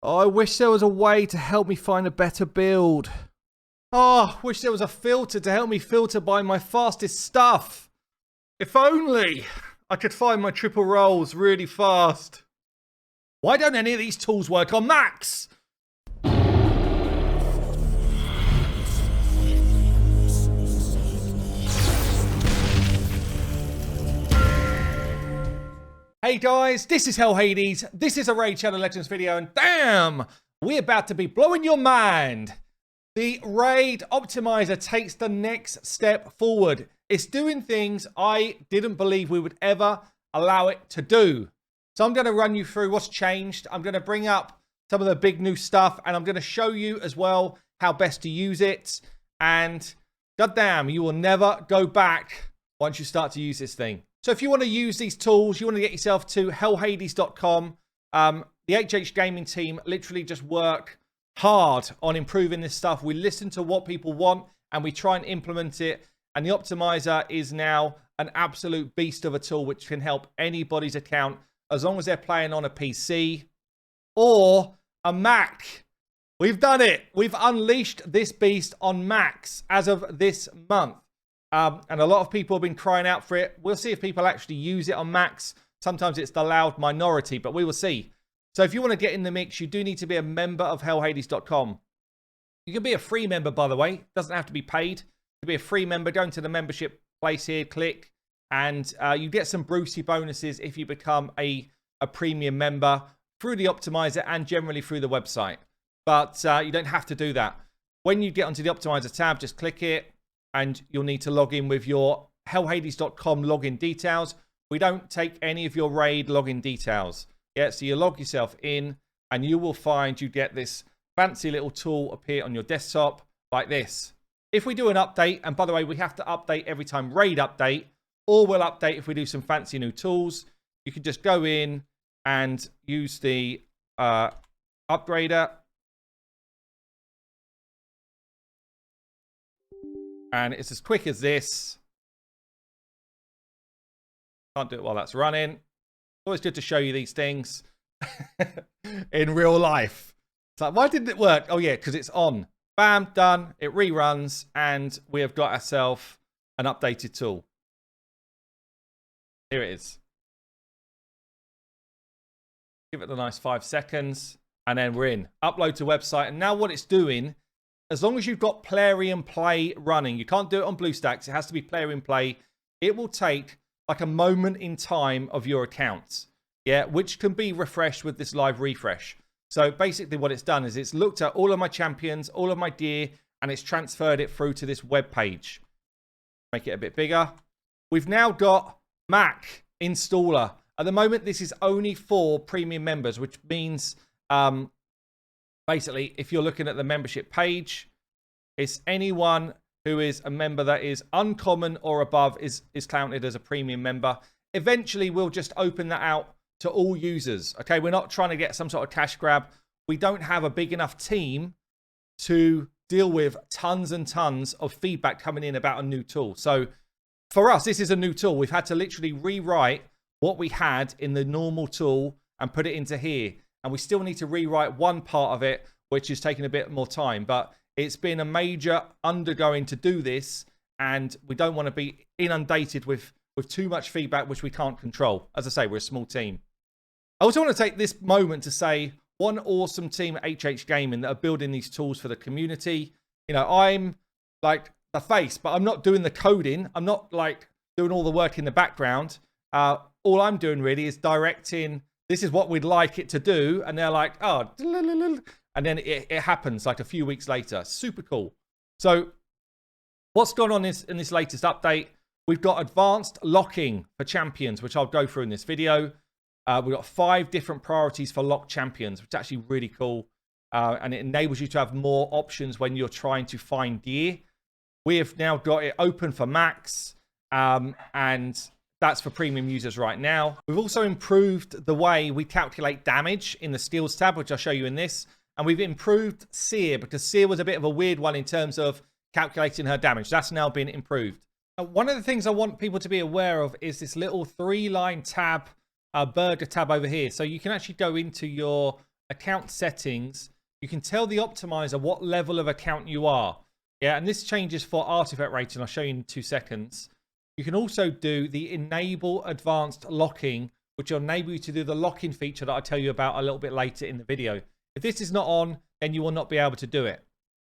Oh, I wish there was a way to help me find a better build. Oh, I wish there was a filter to help me filter by my fastest stuff. If only I could find my triple rolls really fast. Why don't any of these tools work on Max? Hey guys, this is Hell Hades. This is a Raid Shadow Legends video, and damn, we're about to be blowing your mind. The Raid Optimizer takes the next step forward. It's doing things I didn't believe we would ever allow it to do. So I'm going to run you through what's changed. I'm going to bring up some of the big new stuff, and I'm going to show you as well how best to use it. And goddamn, you will never go back once you start to use this thing. So if you want to use these tools, you want to get yourself to hellhades.com. The HH Gaming team literally just work hard on improving this stuff. We listen to what people want and we try and implement it. And the Optimizer is now an absolute beast of a tool which can help anybody's account as long as they're playing on a PC or a Mac. We've done it. We've unleashed this beast on Macs as of this month. And a lot of people have been crying out for it. We'll see if people actually use it on Macs. Sometimes it's the loud minority, but we will see. So if you want to get in the mix, you do need to be a member of hellhades.com. You can be a free member, by the way. It doesn't have to be paid. To be a free member, go into the membership place here, click, and you get some Brucey bonuses if you become a premium member through the Optimizer and generally through the website. But you don't have to do that. When you get onto the Optimizer tab, just click it. And you'll need to log in with your hellhades.com login details. We don't take any of your raid login details. Yeah, so you log yourself in and you will find you get this fancy little tool appear on your desktop like this. If we do an update, and by the way, we have to update every time raid update, or we'll update if we do some fancy new tools, you can just go in and use the upgrader. And it's as quick as this. Can't do it while that's running. Always good to show you these things in real life. It's like, why didn't it work? Oh yeah, because it's on. Bam, done. It reruns, and we have got ourselves an updated tool. Here it is. Give it a nice 5 seconds, and then we're in. Upload to website, and now what it's doing, as long as you've got Play and Play running, you can't do it on BlueStacks. It has to be Play and Play. It will take like a moment in time of your account, yeah, which can be refreshed with this live refresh. So basically what it's done is it's looked at all of my champions, all of my gear, and it's transferred it through to this web page. Make it a bit bigger. We've now got Mac installer. At the moment, this is only for premium members, which means basically, if you're looking at the membership page, it's anyone who is a member that is uncommon or above is counted as a premium member. Eventually, we'll just open that out to all users. Okay, we're not trying to get some sort of cash grab. We don't have a big enough team to deal with tons and tons of feedback coming in about a new tool. So for us, this is a new tool. We've had to literally rewrite what we had in the normal tool and put it into here. And we still need to rewrite one part of it, which is taking a bit more time. But it's been a major undergoing to do this. And we don't want to be inundated with too much feedback, which we can't control. As I say, we're a small team. I also want to take this moment to say one awesome team at HH Gaming that are building these tools for the community. You know, I'm like the face, but I'm not doing the coding. I'm not like doing all the work in the background. All I'm doing really is directing. This is what we'd like it to do. And they're like, oh, and then it happens like a few weeks later. Super cool. So what's gone on in this latest update? We've got advanced locking for champions, which I'll go through in this video. We've got 5 different priorities for locked champions, which is actually really cool. And it enables you to have more options when you're trying to find gear. We have now got it open for Max. And that's for premium users right now. We've also improved the way we calculate damage in the skills tab, which I'll show you in this. And we've improved Seer, because Seer was a bit of a weird one in terms of calculating her damage. That's now been improved. One of the things I want people to be aware of is this little 3-line tab, burger tab over here. So you can actually go into your account settings, you can tell the optimizer what level of account you are. Yeah, and this changes for artifact rating. I'll show you in 2 seconds. You can also do the enable advanced locking, which will enable you to do the lock-in feature that I'll tell you about a little bit later in the video. If this is not on, then you will not be able to do it.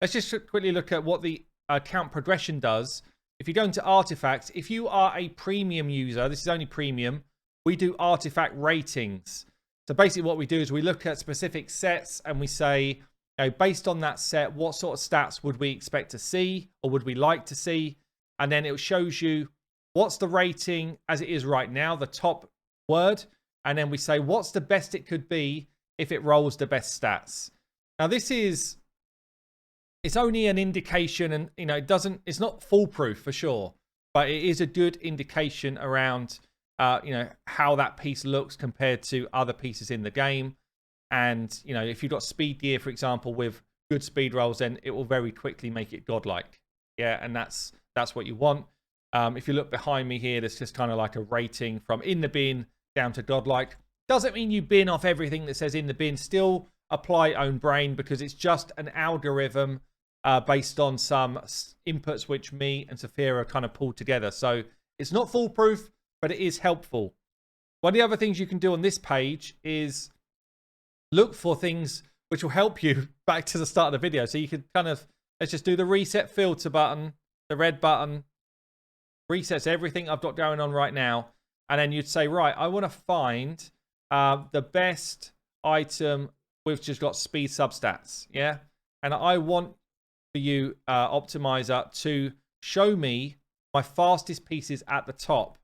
Let's just quickly look at what the account progression does. If you go into artifacts, if you are a premium user, this is only premium, we do artifact ratings. So basically what we do is we look at specific sets and we say, you know, based on that set, what sort of stats would we expect to see or would we like to see? And then it shows you what's the rating as it is right now, the top word. And then we say, what's the best it could be if it rolls the best stats? Now this is, it's only an indication, and you know, it's not foolproof for sure, but it is a good indication around you know, how that piece looks compared to other pieces in the game. And you know, if you've got speed gear, for example, with good speed rolls, then it will very quickly make it godlike. Yeah, and that's what you want. If you look behind me here, there's just kind of like a rating from in the bin down to godlike. Doesn't mean you bin off everything that says in the bin. Still apply own brain, because it's just an algorithm based on some inputs which me and Sophia kind of pulled together. So it's not foolproof, but it is helpful. One of the other things you can do on this page is look for things which will help you back to the start of the video. So you can kind of, let's just do the reset filter button, the red button, resets everything I've got going on right now. And then you'd say, right, I want to find the best item with just got speed substats. Yeah. And I want for you, optimizer, to show me my fastest pieces at the top.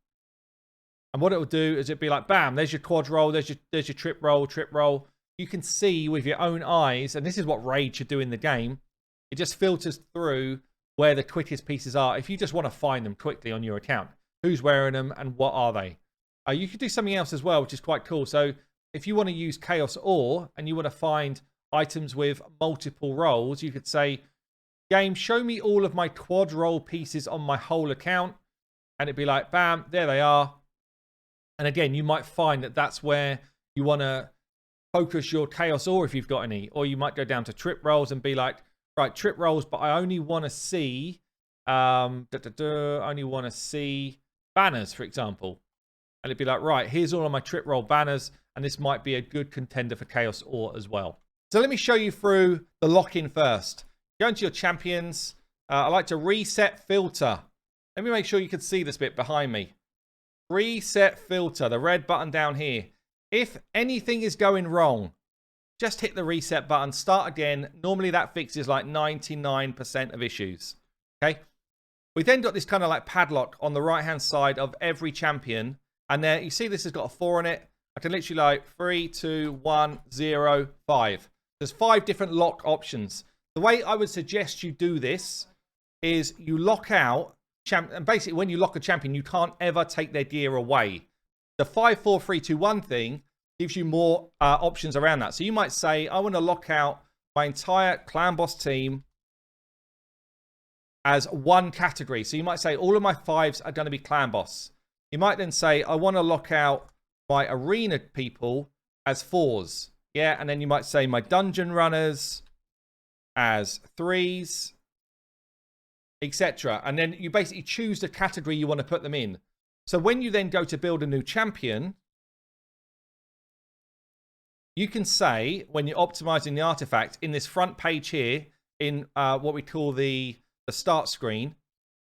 And what it will do is it'll be like, bam, there's your quad roll, there's your trip roll. You can see with your own eyes, and this is what Raid should do in the game. It just filters through where the quickest pieces are. If you just want to find them quickly on your account, who's wearing them and what are they? You could do something else as well, which is quite cool. So if you want to use Chaos Ore and you want to find items with multiple rolls, you could say, game, show me all of my quad roll pieces on my whole account. And it'd be like, bam, there they are. And again, you might find that that's where you want to focus your Chaos Ore if you've got any. Or you might go down to trip rolls and be like, right, trip rolls, but I only want to see, only want to see banners, for example. And it'd be like, right, here's all of my trip roll banners. And this might be a good contender for Chaos Ore as well. So let me show you through the lock-in first. Go into your champions. I like to reset filter. Let me make sure you can see this bit behind me. Reset filter, the red button down here. If anything is going wrong, just hit the reset button, start again. Normally that fixes like 99% of issues. Okay. We then got this kind of like padlock on the right-hand side of every champion. And there, you see this has got a 4 on it. I can literally like 3, 2, 1, 0, 5. There's 5 different lock options. The way I would suggest you do this is you lock out, and basically when you lock a champion, you can't ever take their gear away. The 5, 4, 3, 2, 1 thing gives you more options around that. So you might say, I want to lock out my entire clan boss team as one category. So you might say all of my 5s are going to be clan boss. You might then say, I want to lock out my arena people as 4s. Yeah, and then you might say my dungeon runners as 3s, etc. And then you basically choose the category you want to put them in. So when you then go to build a new champion, you can say, when you're optimizing the artifact, in this front page here, in what we call the start screen,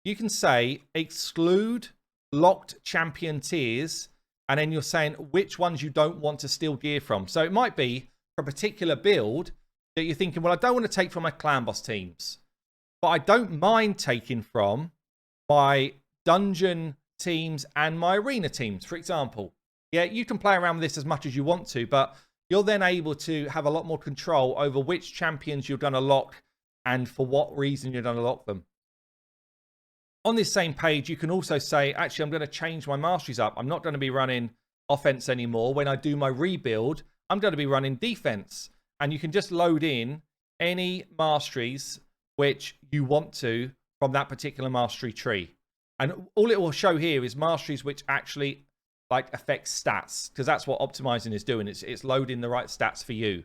you can say exclude locked champion tiers, and then you're saying which ones you don't want to steal gear from. So it might be for a particular build that you're thinking, well, I don't want to take from my clan boss teams, but I don't mind taking from my dungeon teams and my arena teams, for example. Yeah, you can play around with this as much as you want to, but you're then able to have a lot more control over which champions you're going to lock and for what reason you're going to lock them. On this same page, you can also say, actually, I'm going to change my masteries up. I'm not going to be running offense anymore. When I do my rebuild, I'm going to be running defense. And you can just load in any masteries which you want to from that particular mastery tree. And all it will show here is masteries which actually like affect stats, because that's what optimizing is doing. It's loading the right stats for you.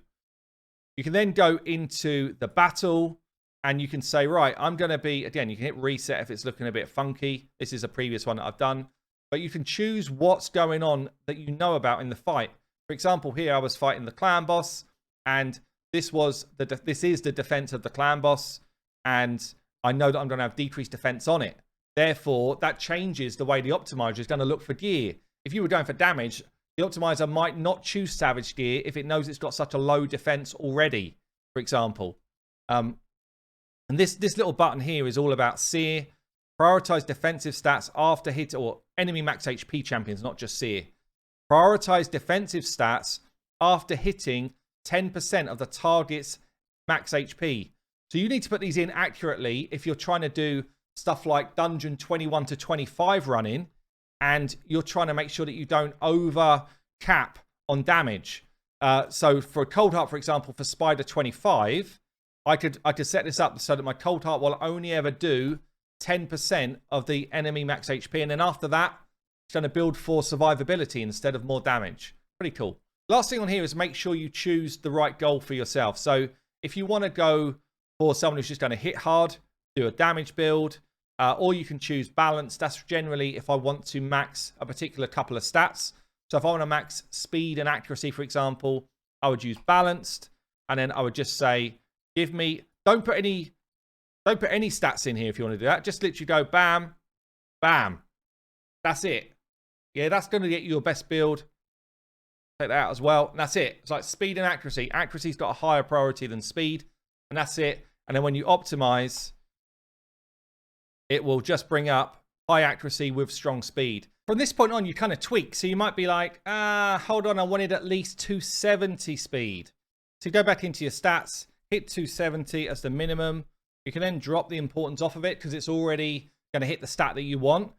You can then go into the battle and you can say, right, I'm going to be, again, you can hit reset if it's looking a bit funky. This is a previous one that I've done. But you can choose what's going on that you know about in the fight. For example, here I was fighting the clan boss, and this is the defense of the clan boss, and I know that I'm going to have decreased defense on it. Therefore, that changes the way the optimizer is going to look for gear. If you were going for damage, the optimizer might not choose savage gear if it knows it's got such a low defense already, for example. And this little button here is all about Seer. Prioritize defensive stats after hit, or enemy max HP champions, not just Seer. Prioritize defensive stats after hitting 10% of the target's max HP. So you need to put these in accurately if you're trying to do stuff like dungeon 21 to 25 running, and you're trying to make sure that you don't over cap on damage. So for a cold heart, for example, for spider 25, I could set this up so that my cold heart will only ever do 10% of the enemy max HP, and then after that it's going to build for survivability instead of more damage. Pretty cool. Last thing on here is make sure you choose the right goal for yourself. So if you want to go for someone who's just going to hit hard, do a damage build, or you can choose balance. That's generally if I want to max a particular couple of stats. So if I want to max speed and accuracy, for example, I would use balanced, and then I would just say, give me, don't put any stats in here if you want to do that. Just literally go bam, bam. That's it. Yeah, that's going to get you your best build. Take that out as well. And that's it. It's like speed and accuracy. Accuracy's got a higher priority than speed. And that's it. And then when you optimize, it will just bring up high accuracy with strong speed. From this point on, you kind of tweak. So you might be like, hold on, I wanted at least 270 speed. So you go back into your stats, hit 270 as the minimum. You can then drop the importance off of it because it's already going to hit the stat that you want.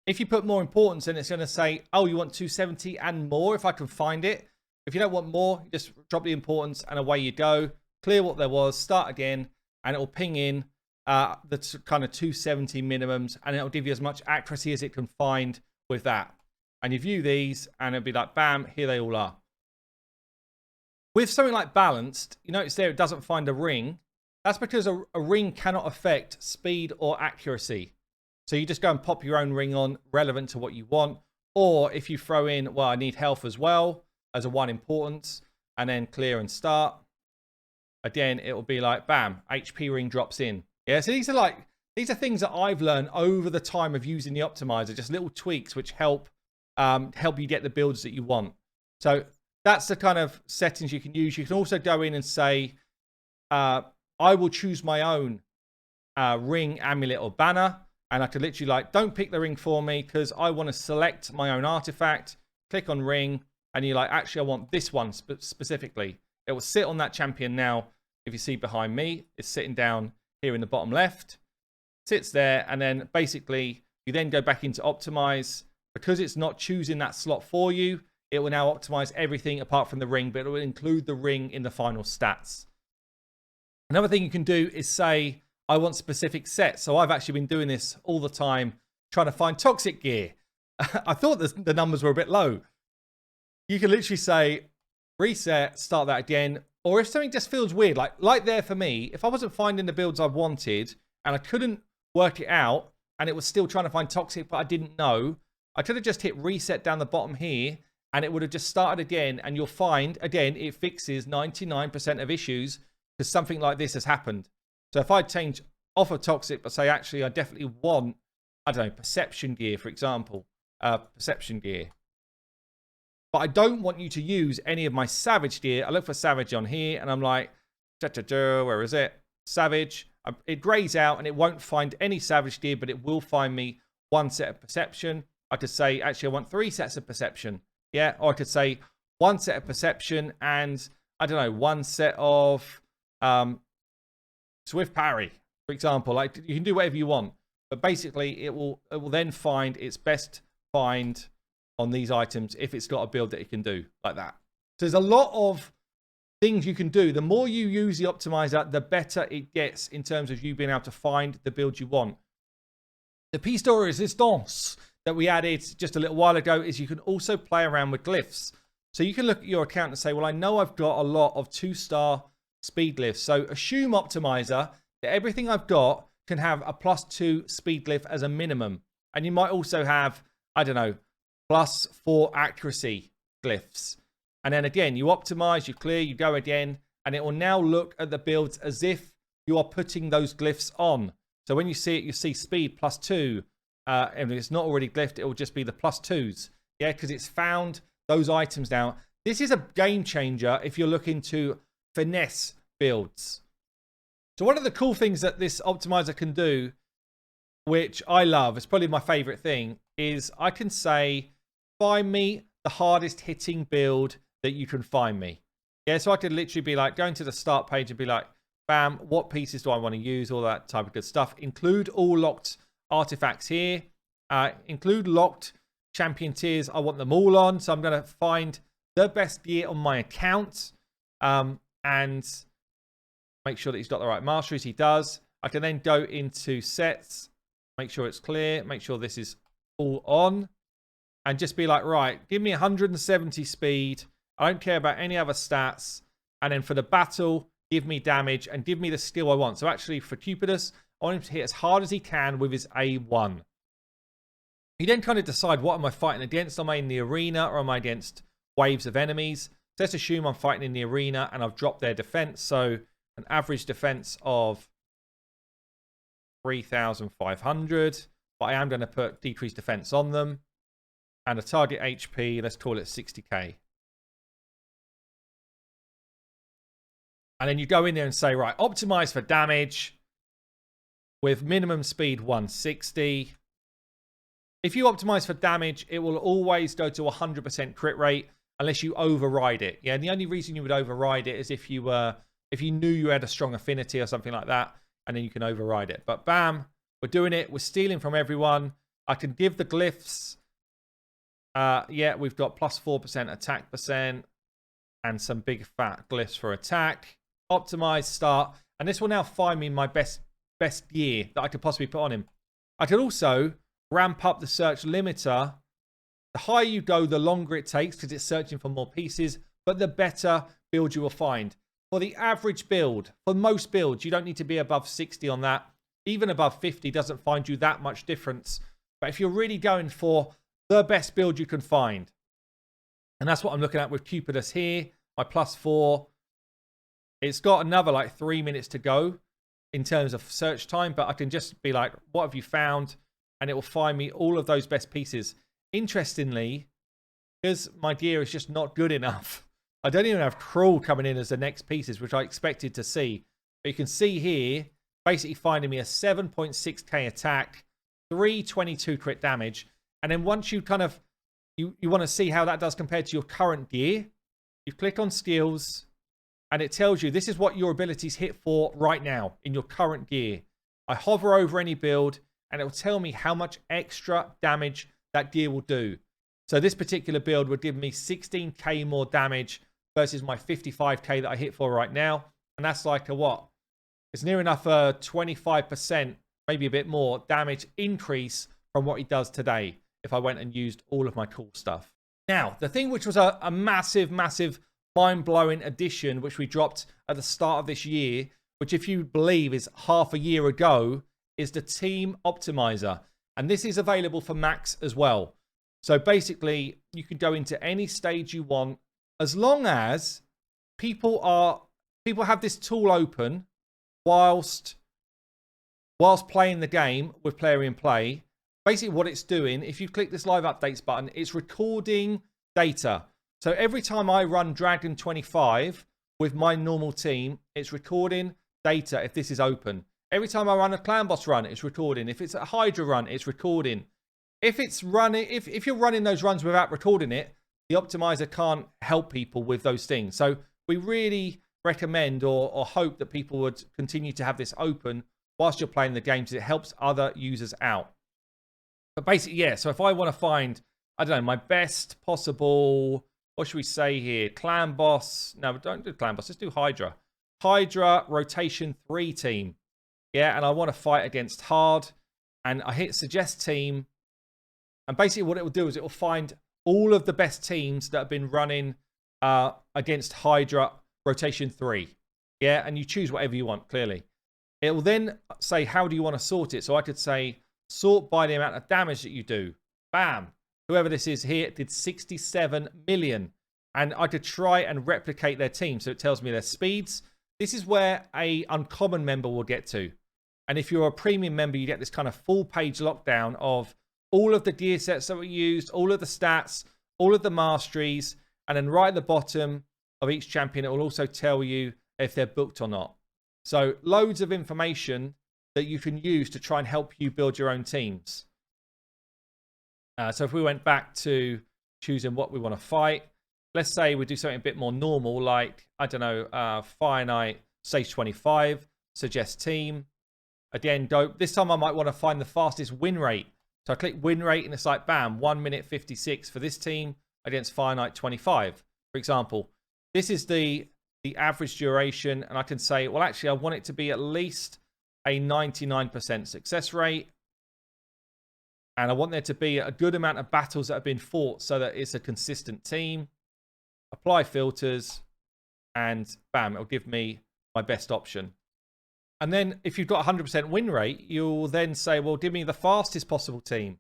If you put more importance in, it's going to say, oh, you want 270 and more if I can find it. If you don't want more, just drop the importance and away you go. Clear what there was, start again, and it will ping in the kind of 270 minimums, and it'll give you as much accuracy as it can find with that. And you view these, and it'll be like, bam, here they all are. With something like balanced, you notice there it doesn't find a ring. That's because a ring cannot affect speed or accuracy. So you just go and pop your own ring on relevant to what you want. Or if you throw in, well, I need health as well as a 1 importance, and then clear and start. Again, it will be like, bam, HP ring drops in. Yeah, so these are things that I've learned over the time of using the optimizer, just little tweaks which help you get the builds that you want. So that's the kind of settings you can use. You can also go in and say, I will choose my own ring, amulet, or banner. And I could literally like, don't pick the ring for me because I want to select my own artifact. Click on ring, and you're like, actually, I want this one specifically. It will sit on that champion now. If you see behind me, it's sitting down here in the bottom left. Sits there, and then basically you then go back into optimize. Because it's not choosing that slot for you, it will now optimize everything apart from the ring, but it will include the ring in the final stats. Another thing you can do is say, I want specific sets. So I've actually been doing this all the time, trying to find toxic gear. I thought the numbers were a bit low. You can literally say, reset, start that again. Or if something just feels weird, like there for me, if I wasn't finding the builds I wanted and I couldn't work it out and it was still trying to find toxic, but I didn't know, I could have just hit reset down the bottom here and it would have just started again. And you'll find, again, it fixes 99% of issues because something like this has happened. So if I change off of toxic, but say, actually, I definitely want, I don't know, perception gear, for example, perception gear. But I don't want you to use any of my savage gear. I look for savage on here and I'm like, where is it? Savage. It grays out and it won't find any savage gear, but it will find me 1 set of perception. I could say, actually, I want 3 sets of perception. Yeah. Or I could say 1 set of perception and, I don't know, 1 set of swift parry, for example. Like, you can do whatever you want, but basically it will then find its best find on these items if it's got a build that it can do like that. So there's a lot of things you can do. The more you use the optimizer, the better it gets in terms of you being able to find the build you want. The piece de resistance that we added just a little while ago is you can also play around with glyphs. So you can look at your account and say, well, I know I've got a lot of 2-star speed glyphs. So assume, Optimizer, that everything I've got can have a +2 speed glyph as a minimum. And you might also have, I don't know, +4 accuracy glyphs. And then again, you optimize, you clear, you go again, and it will now look at the builds as if you are putting those glyphs on. So when you see it, you see speed +2. And if it's not already glyphed, it will just be the +2s. Yeah, because it's found those items now. This is a game changer if you're looking to finesse builds. So one of the cool things that this optimizer can do, which I love, it's probably my favorite thing, is I can say, find me the hardest hitting build that you can find me. Yeah, so I could literally be like, going to the start page and be like, bam, what pieces do I want to use? All that type of good stuff. Include all locked artifacts here. Include locked champion tiers. I want them all on. So I'm going to find the best gear on my account. And make sure that he's got the right masteries. He does. I can then go into sets. Make sure it's clear. Make sure this is all on. And just be like, right, give me 170 speed. I don't care about any other stats. And then for the battle, give me damage and give me the skill I want. So actually for Cupidus, I want him to hit as hard as he can with his A1. He then kind of decide, what am I fighting against? Am I in the arena or am I against waves of enemies? So let's assume I'm fighting in the arena and I've dropped their defense. So an average defense of 3,500. But I am going to put decreased defense on them. And a target HP, let's call it 60k. And then you go in there and say, right, optimize for damage with minimum speed 160. If you optimize for damage, it will always go to 100% crit rate unless you override it. Yeah, and the only reason you would override it is if you knew you had a strong affinity or something like that, and then you can override it. But bam, we're doing it. We're stealing from everyone. I can give the glyphs. Yeah, we've got +4% attack percent and some big fat glyphs for attack. Optimize, start, and this will now find me my best gear that I could possibly put on him. I could also ramp up the search limiter. The higher you go, the longer it takes because it's searching for more pieces, but the better build you will find. For the average build, for most builds, you don't need to be above 60 on that. Even above 50 doesn't find you that much difference. But if you're really going for the best build you can find, and that's what I'm looking at with Cupidus here, my +4. It's got another like 3 minutes to go in terms of search time, but I can just be like, what have you found? And it will find me all of those best pieces. Interestingly, because my gear is just not good enough, I don't even have Crawl coming in as the next pieces, which I expected to see. But you can see here, basically finding me a 7.6k attack, 322 crit damage. And then once you kind of, you want to see how that does compared to your current gear, you click on skills, and it tells you this is what your abilities hit for right now in your current gear. I hover over any build, and it will tell me how much extra damage that gear will do. So this particular build would give me 16k more damage versus my 55k that I hit for right now. And that's like a what? It's near enough a 25%, maybe a bit more damage increase from what he does today if I went and used all of my cool stuff. Now, the thing which was a massive, massive mind-blowing addition, which we dropped at the start of this year, which if you believe is half a year ago, is the Team Optimizer. And this is available for Max as well. So basically, you can go into any stage you want, as long as people have this tool open whilst playing the game with Player in Play. Basically what it's doing, if you click this live updates button, it's recording data. So every time I run Dragon 25 with my normal team, it's recording data if this is open. Every time I run a clan boss run, it's recording. If it's a Hydra run, it's recording. If you're running those runs without recording it, the optimizer can't help people with those things. So we really recommend or hope that people would continue to have this open whilst you're playing the game, because it helps other users out. But basically, yeah, so if I want to find, I don't know, my best possible, what should we say here? Clan boss. No, don't do clan boss. Let's do Hydra. Hydra rotation 3 team. Yeah, and I want to fight against hard. And I hit suggest team. And basically what it will do is it will find all of the best teams that have been running against Hydra rotation 3. Yeah, and you choose whatever you want, clearly. It will then say, how do you want to sort it? So I could say, sort by the amount of damage that you do. Bam. Whoever this is here did 67 million. And I could try and replicate their team. So it tells me their speeds. This is where a uncommon member will get to. And if you're a premium member, you get this kind of full page lockdown of all of the gear sets that were used, all of the stats, all of the masteries. And then right at the bottom of each champion, it will also tell you if they're booked or not. So loads of information that you can use to try and help you build your own teams. So if we went back to choosing what we want to fight, let's say we do something a bit more normal, like, I don't know, Fire Knight, Stage 25, suggest team. Again, this time I might want to find the fastest win rate. So I click win rate and it's like, bam, 1 minute 56 for this team against Fire Knight 25, for example. This is the average duration, and I can say, well, actually, I want it to be at least a 99% success rate. And I want there to be a good amount of battles that have been fought so that it's a consistent team. Apply filters, and bam, it'll give me my best option. And then if you've got 100% win rate, you'll then say, well, give me the fastest possible team.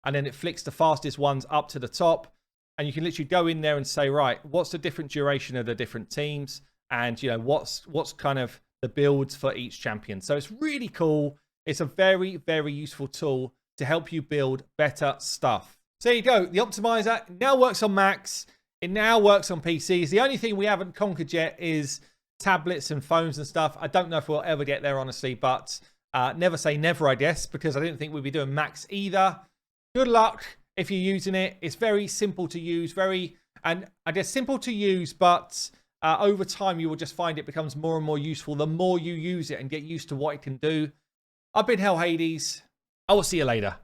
And then it flicks the fastest ones up to the top. And you can literally go in there and say, right, what's the different duration of the different teams? And, you know, what's kind of the builds for each champion. So it's really cool. It's a very, very useful tool to help you build better stuff. So there you go. The Optimizer now works on Macs. It now works on PCs. The only thing we haven't conquered yet is tablets and phones and stuff. I don't know if we'll ever get there, honestly, but never say never, I guess, because I didn't think we'd be doing Macs either. Good luck if you're using it. It's very simple to use, and I guess simple to use, but over time you will just find it becomes more and more useful the more you use it and get used to what it can do. I've been Hell Hades. I will see you later.